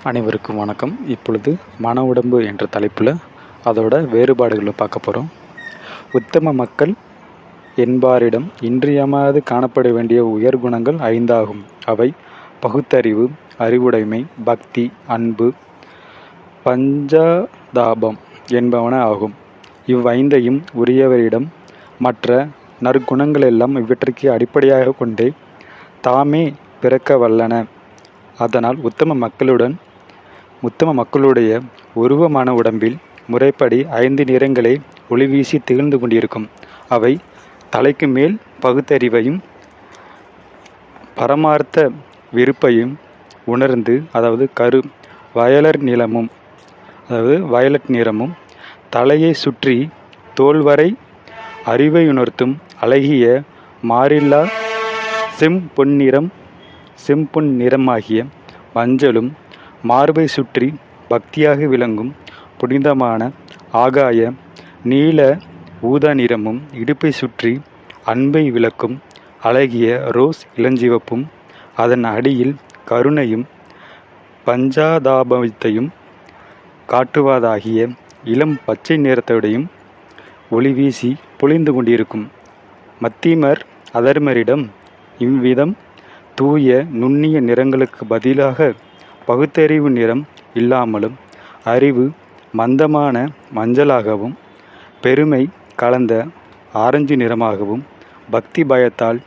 அனைவருக்கும் வணக்கம். இப்பொழுது மன உடம்பு என்ற தலைப்பில் அதோட வேறுபாடுகளை பார்க்க போகிறோம். உத்தம மக்கள் என்பாரிடம் இன்றியமையாது காணப்பட வேண்டிய உயர் குணங்கள் 5 ஆகும். அவை பகுத்தறிவு, அறிவுடைமை, பக்தி, அன்பு, பஞ்சாதாபம் என்பவன ஆகும். இவ்வைந்தையும் உரியவரிடம் மற்ற நற்குணங்களெல்லாம் இவற்றிற்கு அடிப்படையாக கொண்டே தாமே பிறக்க வல்லன. அதனால் உத்தம மக்களுடைய உருவமான உடம்பில் முறைப்படி 5 நிறங்களே ஒளிவீசி திகழ்ந்து கொண்டிருக்கும். அவை தலைக்கு மேல் பகுத்தறிவையும் பரமார்த்த விருப்பையும் உணர்ந்து, வயலட் நிறமும், தலையை சுற்றி தோள்வரை அறிவையுணர்த்தும் அழகிய மாறில்லா செம்பொன் நிறமாகிய மஞ்சளும், மார்பை சுற்றி பக்தியாக விளங்கும் புனிதமான ஆகாய நீல ஊதா நிறமும், இடுப்பை சுற்றி அன்பை விளக்கும் அழகிய ரோஸ் இளஞ்சிவப்பும், அதன் அடியில் கருணையும் பஞ்சாதாபத்தையும் காட்டுவதாகிய இளம் பச்சை நிறத்தோடையும் ஒளிவீசி பொழிந்து கொண்டிருக்கும். மத்திமர் அதர்மரிடம் இவ்விதம் தூய நுண்ணிய நிறங்களுக்கு பதிலாக பகுத்தறிவு நிறம் இல்லாமலும், அறிவு மந்தமான மஞ்சளாகவும், பெருமை கலந்த ஆரஞ்சு நிறமாகவும், பக்தி பயத்தால்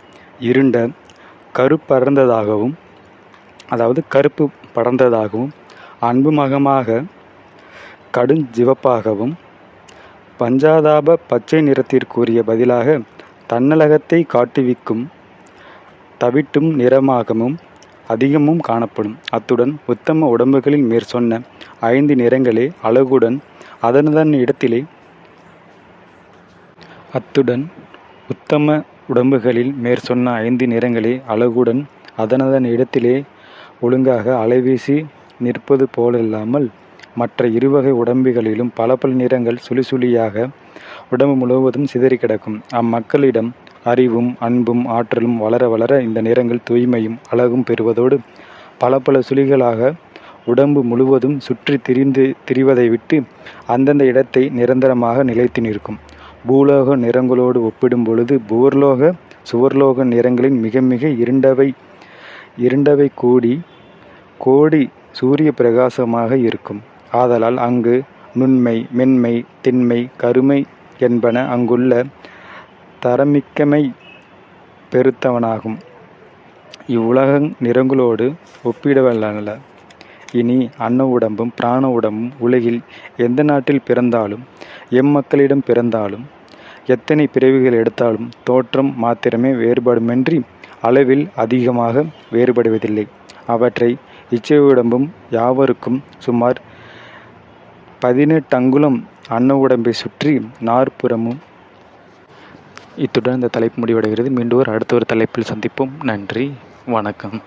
இருண்ட கருப்பு படர்ந்ததாகவும், அன்பு மகமாக கடுஞ்சிவப்பாகவும், பஞ்சாதாப பச்சை நிறத்திற்குரிய பதிலாக தன்னலகத்தை காட்டுவிக்கும் தவிட்டும் நிறமாகவும் அதிகமும் காணப்படும். அத்துடன் உத்தம உடம்புகளில் மேற்சொன்ன 5 நிறங்களே அழகுடன் அதனதன் இடத்திலே ஒழுங்காக அலைவீசி நிற்பது போலல்லாமல், மற்ற இருவகை உடம்புகளிலும் பல நிறங்கள் சுழியாக உடம்பு முழுவதும் சிதறி கிடக்கும். அம்மக்களிடம் அறிவும் அன்பும் ஆற்றலும் வளர வளர இந்த நிறங்கள் தூய்மையும் அழகும் பெறுவதோடு பல சுழிகளாக உடம்பு முழுவதும் சுற்றி திரிவதை விட்டு அந்தந்த இடத்தை நிரந்தரமாக நிலைத்து நிற்கும். பூலோக நிறங்களோடு ஒப்பிடும் பொழுது சுவர்லோக நிறங்களின் மிக மிக இருண்டவை கோடி சூரிய பிரகாசமாக இருக்கும். ஆதலால் அங்கு நுண்மை, மென்மை, திண்மை, கருமை என்பன அங்குள்ள தரமிக்கமை பெருத்தவனாகும். இவ்வுலக நிறங்களோடு ஒப்பிடவல்ல. இனி அன்ன உடம்பும் பிராண உடம்பும் உலகில் எந்த நாட்டில் பிறந்தாலும், எம்மக்களிடம் பிறந்தாலும், எத்தனை பிறவிகள் எடுத்தாலும் தோற்றம் மாத்திரமே வேறுபடுமென்றி அளவில் அதிகமாக வேறுபடுவதில்லை. அவற்றை இச்சையுடம்பும் யாவருக்கும் சுமார் 18 அங்குலம் அன்ன உடம்பை சுற்றி 4 புறமும். இத்துடன் இந்த தலைப்பு முடிவடைகிறது. மீண்டும் அடுத்த ஒரு தலைப்பில் சந்திப்போம். நன்றி, வணக்கம்.